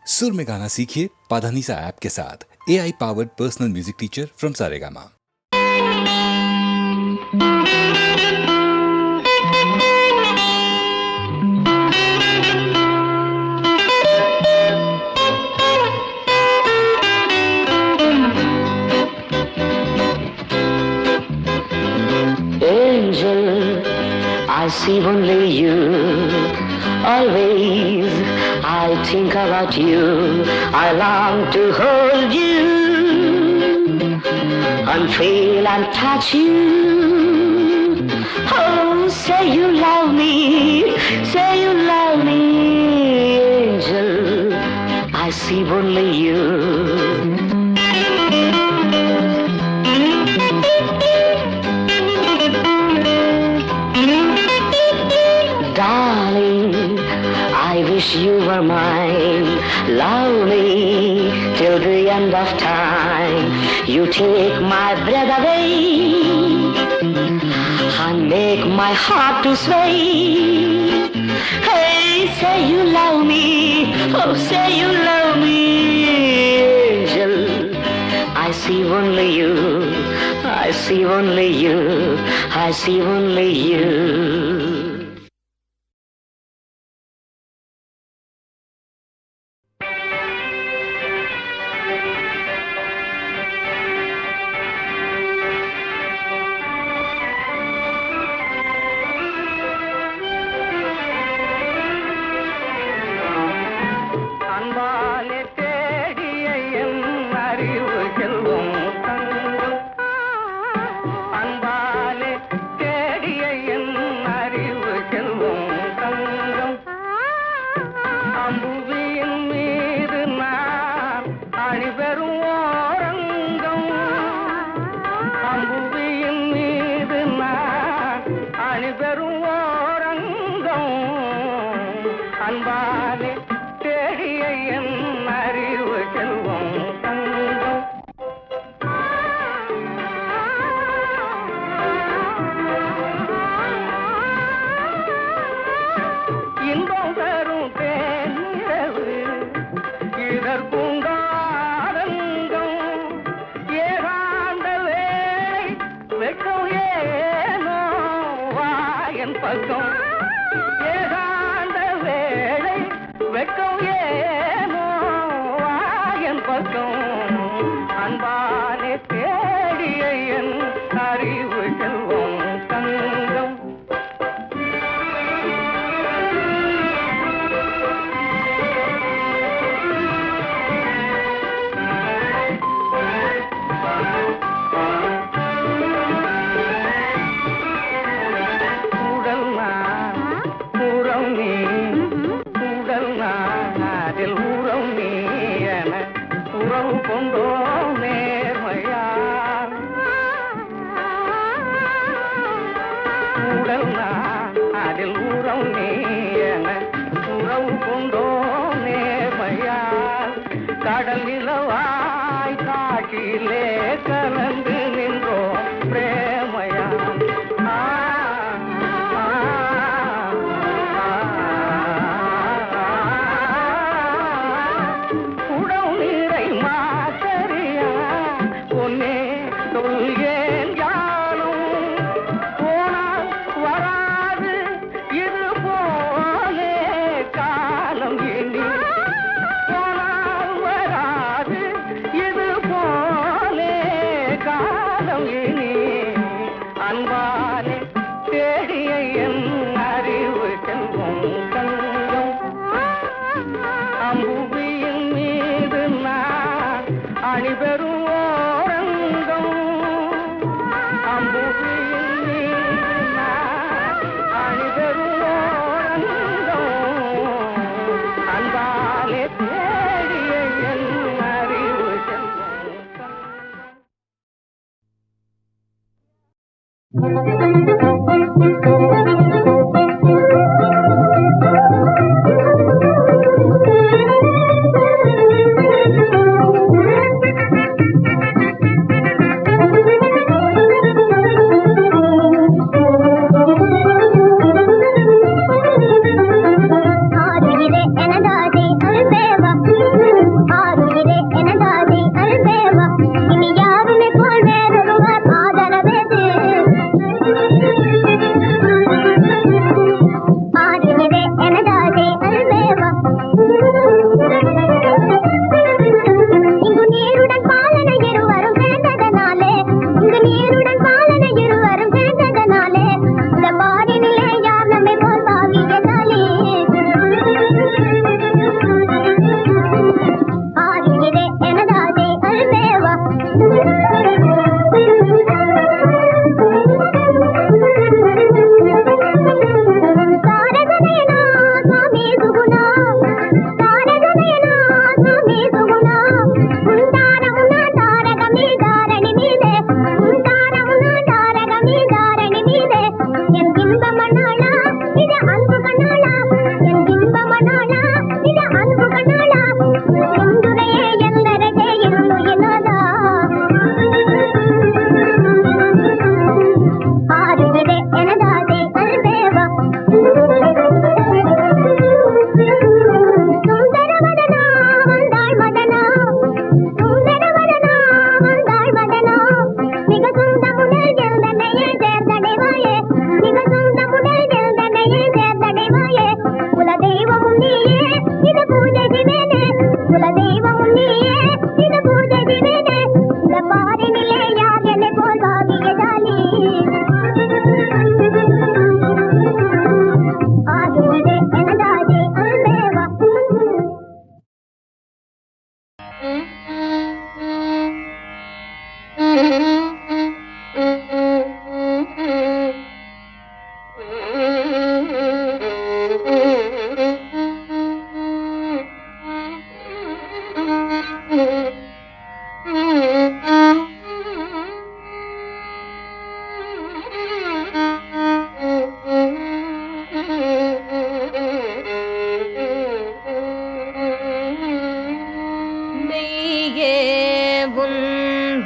सुर में गाना सीखिए पाधानीसा ऐप के साथ। AI powered personal music teacher from Saregama. Angel, I see only you. Always I think about you. I long to hold you and feel and touch you. Oh, say you love me, say you love me. Angel, I see only you. Darling, I wish you were mine. Love me till the end of time. You take my breath away and make my heart to sway. Hey, say you love me. Oh, say you love me. Angel, I see only you. I see only you. I see only you.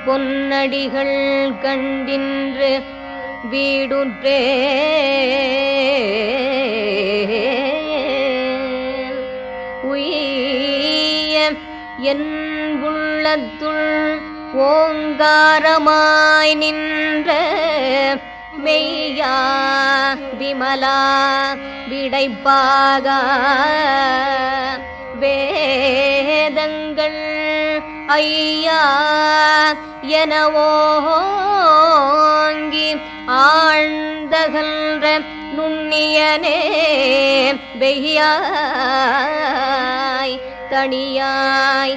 பொன்னடிகள் கண்டின்று வீடுற்றே உய்ய என் உள்ளத்துள் ஓங்காரமாய் நின்ற மெய்யா விமலா விடைப்பாக வேதங்கள் ஐயா எனவோங்கி ஆழ்ந்தகன்ற நுண்ணியனே வெய்யாய் தனியாய்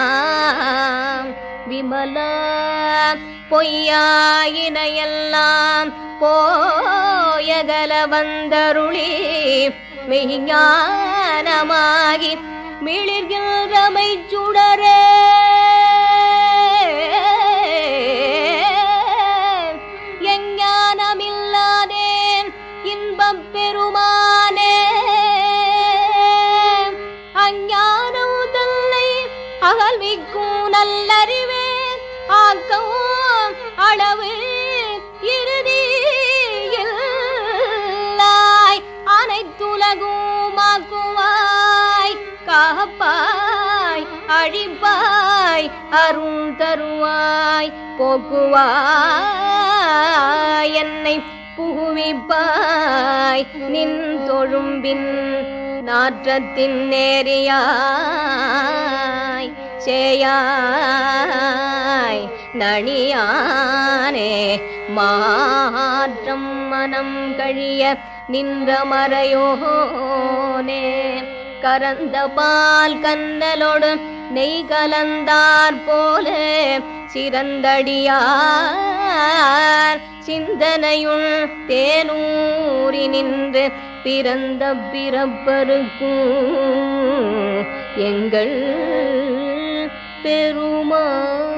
இயமானனாம் விமலா பொய்யாயினையெல்லாம் போயகல வந்தருளி மெய்ஞானமாகி மிளிர்கின்றமை சுடரே எஞ்ஞானமில்லாதேன் இன்பம் பெருமானே அஞ்ஞானம் தன்னை அகல்விக்கும் நல்லறிவே ஆக்கம் அளவு இறுதியில்லாய் அனைத்துலகுமாக்குவாய் காப்பாய் அழிப்பாய் அருள் தருவாய் போக்குவாய் என்னை புகுவிப்பாய் நின் தொழும்பின் நாற்றத்தின் நேரியாய் சேயாய் நணியானே மாற்றம் மனம் கழிய நின்ற மறையோனே கரந்த பால் கண்ணலோடு நெய் கலந்தார் போல சிறந்தடியார் சிந்தனையுள் தேனூரி நின்று பிறந்த பிறப்பருக்கும் எங்கள் பெருமாள்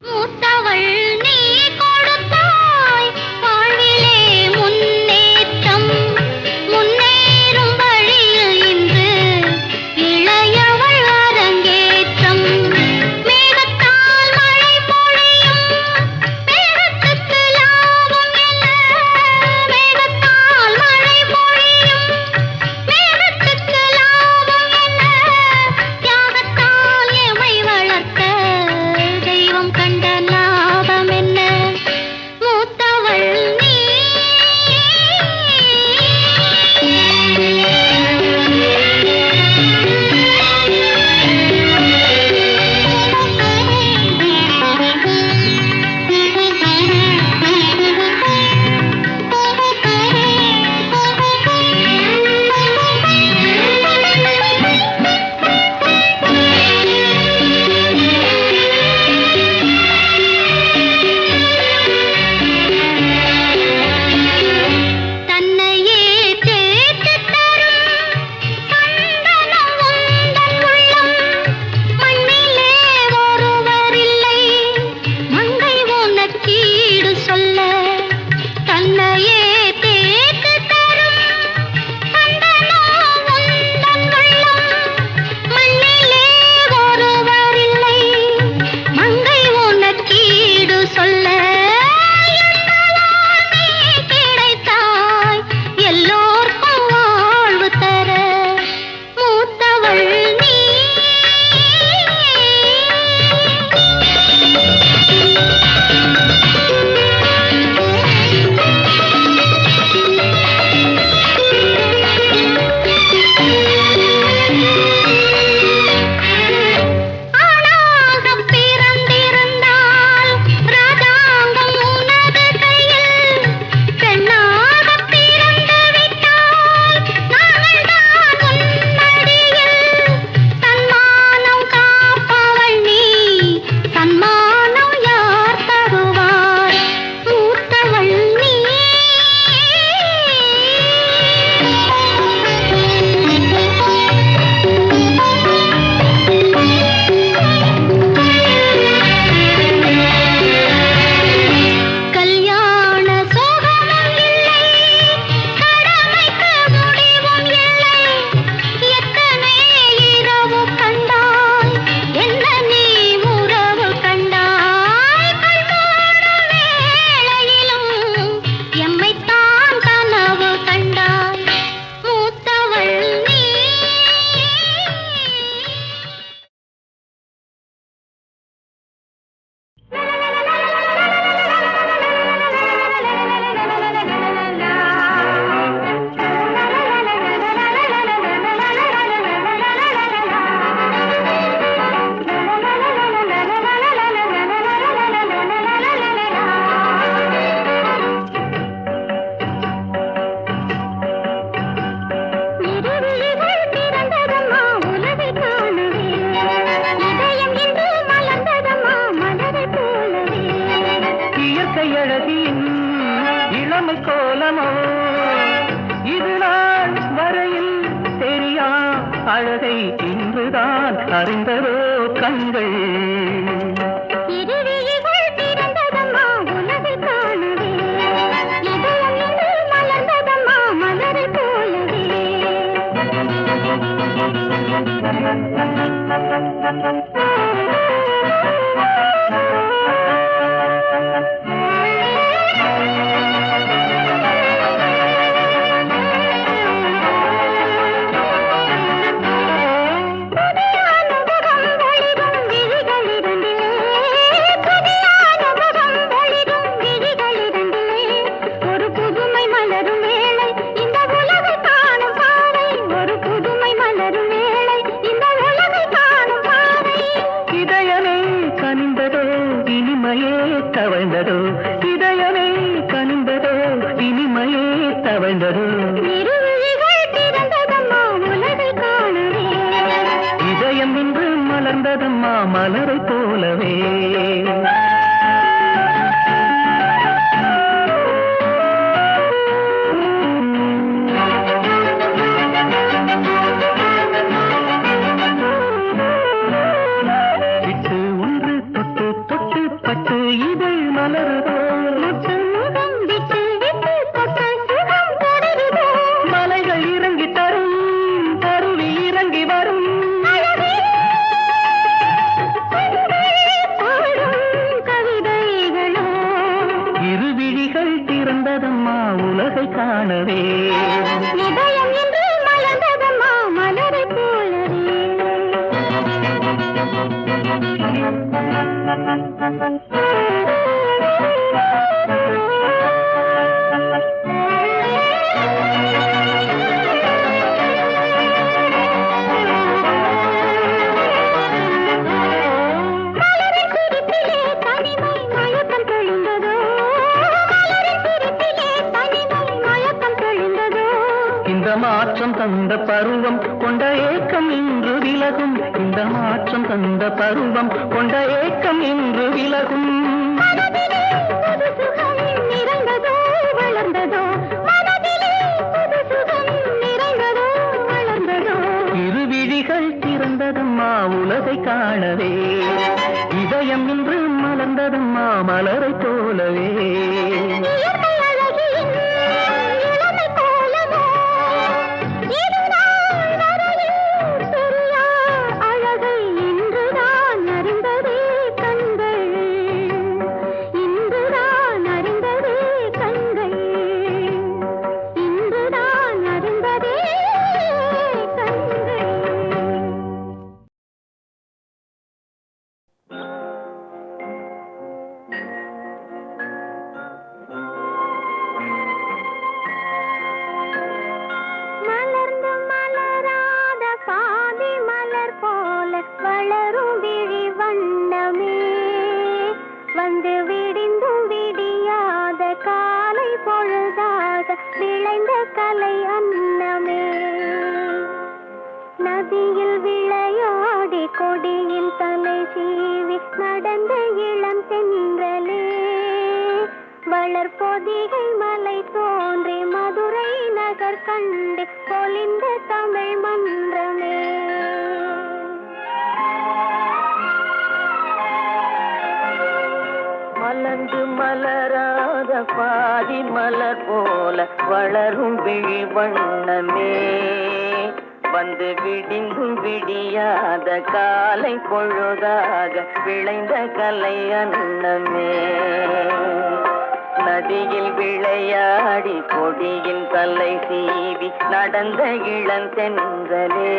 மூத்தவள் நீ கொடுத்தாய் வாழ்விலே முன்னேற்றம் முன்னேறும் வழியில் இன்று இளையவள் அரங்கேற்றம் மேகத்தால் மழை பொழியும் மேகத்துக்கு லாபம் என்ன மேகத்தால் மழை பொழியும் மேகத்துக்கு லாபம் என்ன இளமை கோலமோ இது நாள் வரையில் தெரியா அழகை இன்றுதான் அறிந்ததோ கண்கள் தவழ்ந்ததோ இதயமே கனிந்ததோ இனிமையே தவழ்ந்ததோ இதயம் இன்று மலர்ந்ததம்மா மலரை போலவே மலைகள் இறங்கி தரும் அருவி இறங்கி வரும் இருவிழிகள் திறந்ததம்மா உலகை காணவே இந்த மாற்றம் தந்த பருவம் கொண்ட ஏக்கம் இன்று விலகும் இந்த மாற்றம் தந்த பருவம் கொண்ட ஏக்கம் இன்று விலகும் இருவிழிகள் திறந்ததம்மா உலகை காணவே இதயம் இன்று மலர்ந்ததம்மா மலரை போலவே வளரும் விழி வண்ணமே வந்து விடிந்தும் விடியாத காலை பொழுதாக விளைந்த கலை அன்னமே நதியில் விளையாடி கொடியில் தலை சீவி நடந்த இளம் தென்றலே வளர்பொதிகை மலை தோன்றி மதுரை நகர் கண்டு பொலிந்த தமிழ் மன்றமே மலர்ந்து மலராத பாதி மலர் போல வளரும் விழி வண்ணமே வந்து விடிந்தும் விடியாத காலை பொழுதாக விளைந்த கலை அன்னமே நதியில் விளையாடி கொடியின் தலை சீவி நடந்த இளந்தென்றலே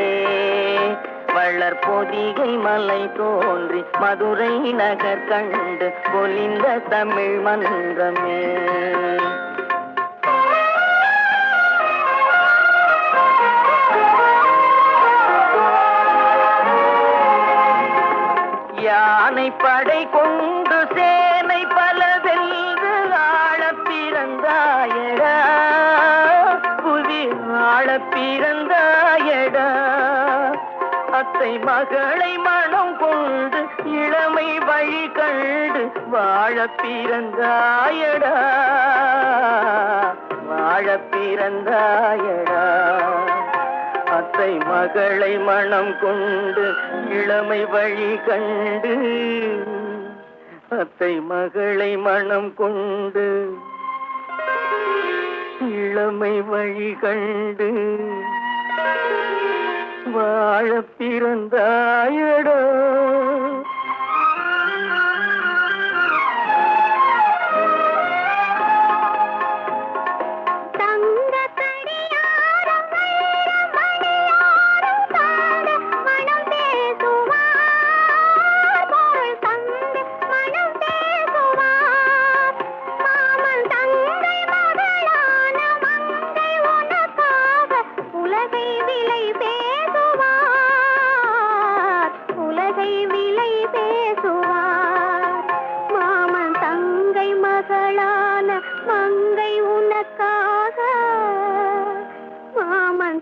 வளர்பொதிகை மலை தோன்றி மதுரை நகர் கண்டு பொலிந்த தமிழ் மன்றமே யானை படை கொண்டு சேனை பல வென்று ஆளப் பிறந்தாயடா புவி ஆளப் பிறந்தாயடா அத்தை மகளை மனம் கொண்டு இளமை வழி கண்டு வாழப் பிறந்தாயடா பிறந்தாயடா. அத்தை மகளை மனம் கொண்டு இளமை வழி கண்டு, அத்தை மகளை மனம் கொண்டு இளமை வழி கண்டு வாழ பிறந்தாயடா.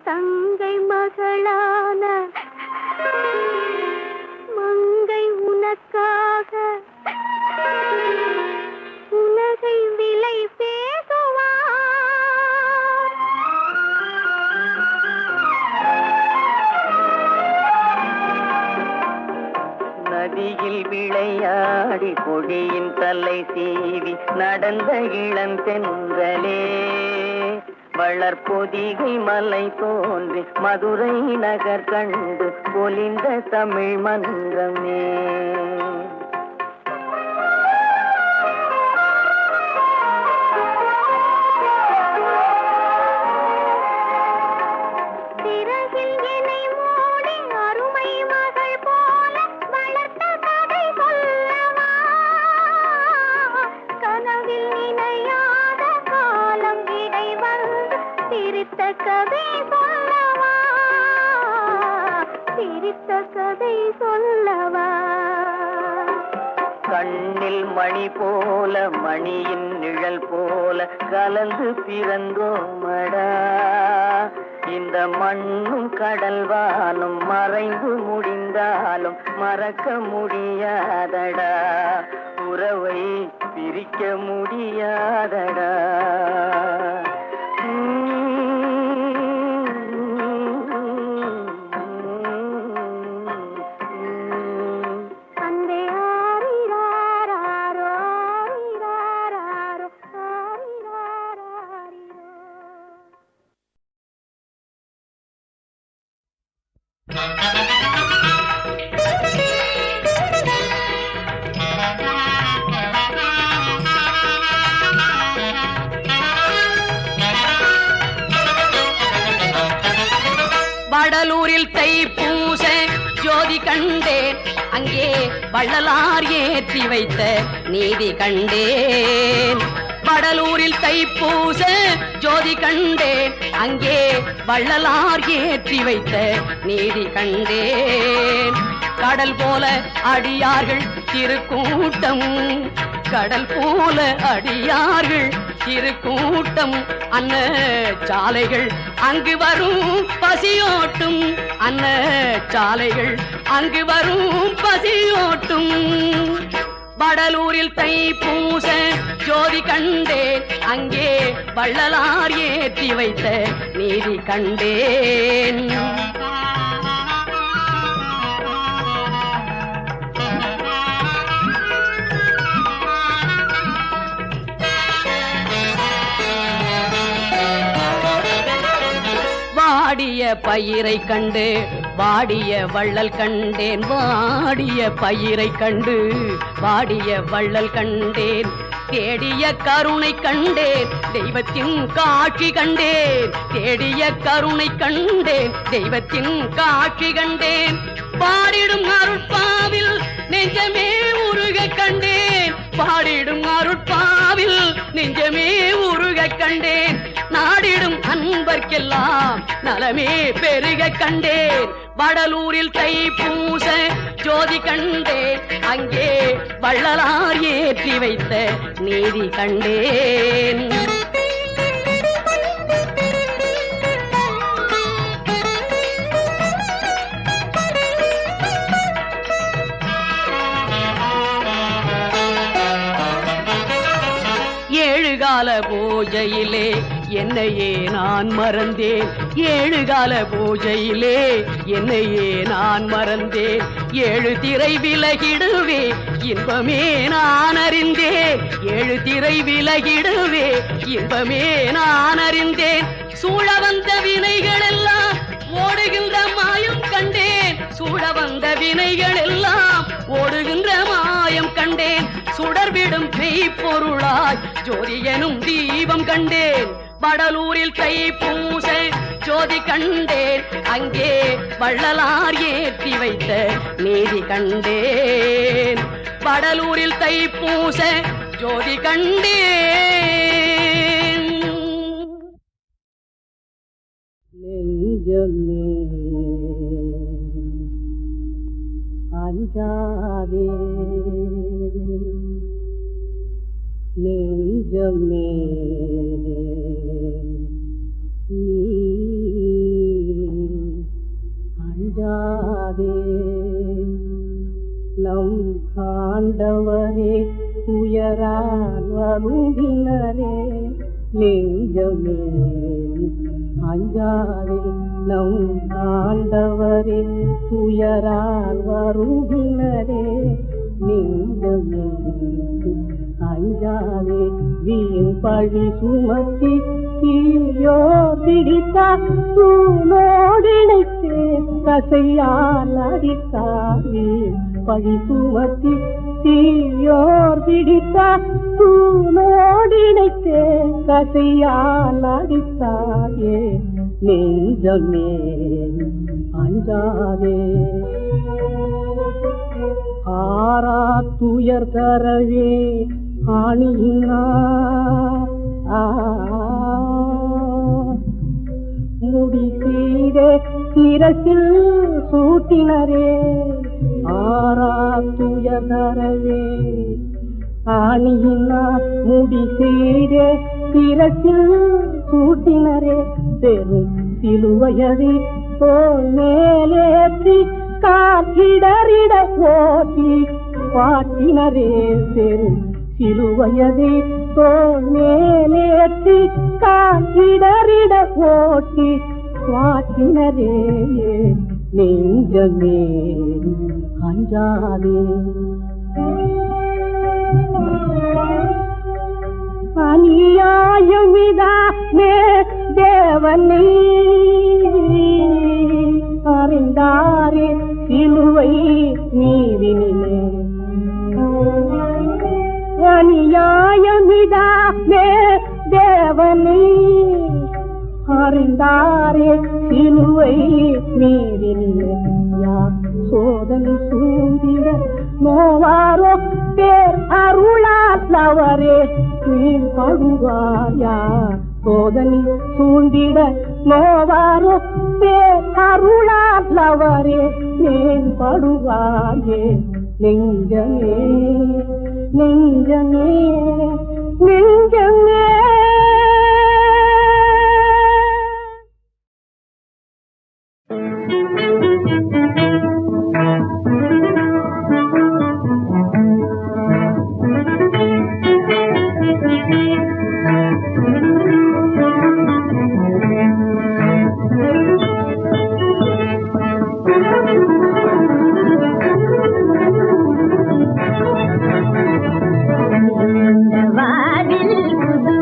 தங்கை மகளான மங்கை உனக்காக உலகை விலை பேசுவார். நதியில் விளையாடி கொடியின் தலை சீவி நடந்த இளந்தென்றலே, வளர்பொதிகை மலை தோன்றி மதுரை நகர் கண்டு பொலிந்த தமிழ் மன்றமே. கதை சொல்லவா கண்ணில் மணி போல மணியின் நிழல் போல கலந்து பிறந்தோமடா. இந்த மண்ணும் கடல் வானும் மறைந்து முடிந்தாலும் மறக்க முடியாதடா. உறவை பிரிக்க முடியாதடா. வடலூரில் தைப்பூச ஜோதி கண்டேன், அங்கே வள்ளலார் ஏற்றி வைத்த நீதி கண்டேன். வடலூரில் தைப்பூச ஜோதி கண்டேன், அங்கே வள்ளலார் ஏற்றி வைத்த நீதி கண்டேன். கடல் போல அடியார்கள் திருக்கூட்டம், கடல் போல அடியார்கள் திருக்கூட்டம், அன்ன சாலைகள் அங்கு வரும் பசியோட்டும், அன்ன சாலைகள் அங்கு வரும் பசியோட்டும். வடலூரில் தைப்பூச ஜோதி கண்டேன், அங்கே வள்ளலார் ஏற்றி வைத்த நீதி கண்டேன். வாடிய பயிரை கண்டு வாடிய வள்ளல் கண்டேன், வாடிய பயிரை கண்டு வாடிய வள்ளல் கண்டேன். தேடிய கருணை கண்டேன், தெய்வத்தின் காட்சி கண்டேன், தேடிய கருணை கண்டேன், தெய்வத்தின் காட்சி கண்டேன். பாடிடும் அருட்பாவில் நெஞ்சமே உருக கண்டேன், பாடிடும் அருட்பாவில் நெஞ்சமே உருக கண்டேன். நாடிடும் அன்பர்க்கெல்லாம் நலமே பெருக கண்டேன். வடலூரில் தைப்பூச ஜோதி கண்டேன், அங்கே வள்ளலார் ஏற்றி வைத்த நீதி கண்டேன். ஏழுகால பூஜையிலே என்னையே நான் மறந்தேன், 7 கால பூஜையிலே என்னையே நான் மறந்தேன். 7 திரை விலகிடுவே இன்பமே நான் அறிந்தேன், 7 திரை விலகிடுவே இன்பமே நான் அறிந்தேன். சூழ வந்த வினைகள் எல்லாம் ஓடுகின்ற மாயம் கண்டேன், சூழ வந்த வினைகள் எல்லாம் ஓடுகின்ற மாயம் கண்டேன். சுடர்விடும் மெய்ப்பொருளாய் ஜோதி எனும் தீபம் கண்டேன். வடலூரில் தைப்பூச ஜோதி கண்டேன், அங்கே வள்ளலார் ஏற்றி வைத்த நீதி கண்டேன். வடலூரில் தைப்பூச ஜோதி கண்டேன். நெஞ்சமே அஞ்சாதே, நெஞ்சமே நீ அஞ்சாதே. நம் ஆண்டவரே துயரால் வருந்தினரே, நெஞ்சமே அஞ்சாதே. நம் ஆண்டவரே துயரால் வருந்தினரே, நெஞ்சமே அஞ்சாதே. வீண் பழி சுமத்தி தீயோ பிடித்தார், தூணோடிணைத்தே கசையால் அடித்தார். வீண் பழி சுமத்தி தீயோர் பிடித்தார், தூணோடிணைத்தே கசையால் அடித்தாயே, நெஞ்சமே அஞ்சாதே. ஆரா துயர் தரவே ஆணியினார் முடி செய்தே சிரசில் சூட்டினரே. ஆரா துயர் தரவே ஆணியினார் முடி செய்தே சிரசில் சூட்டினரே. பெரும் சிலுவையதி தோல் மேலேற்றி காற்றிடறிட ஓட்டி பாட்டினரே. பெரும் சிலுவையதி தோல் மேலேற்றி காற்றிடறிட ஓட்டி பாட்டினரே, நெஞ்சமே அஞ்சாதே. அநியாயமிதானே தேவனை அறிந்தாரே சிலுவை நீதினிலே. அநியாயமிதானே தேவனை அறிந்தாரே சிலுவை நீதினிலே. யார் சோதனை சூழ்ந்திட நோவாரோ பேர் அருளால் அவரே மீன்படுவார். யார் சோதனை சூழ்ந்திட நோவாரோ பேர் அருளால் அவரே மேம்படுவாயே, நெஞ்சமே நெஞ்சமே நெஞ்சமே. வாடில் புது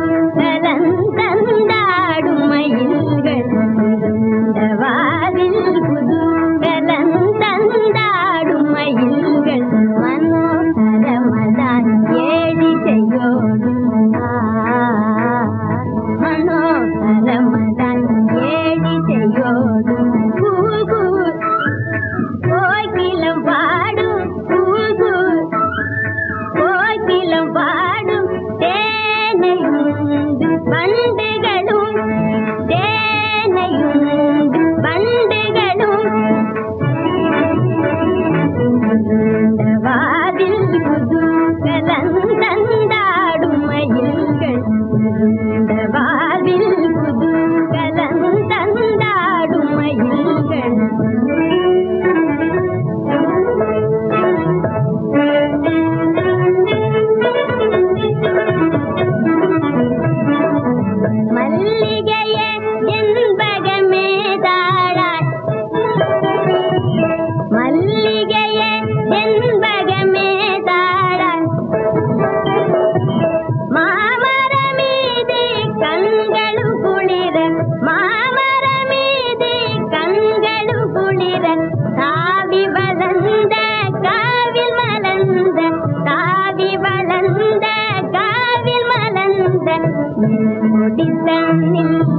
மண்ணில்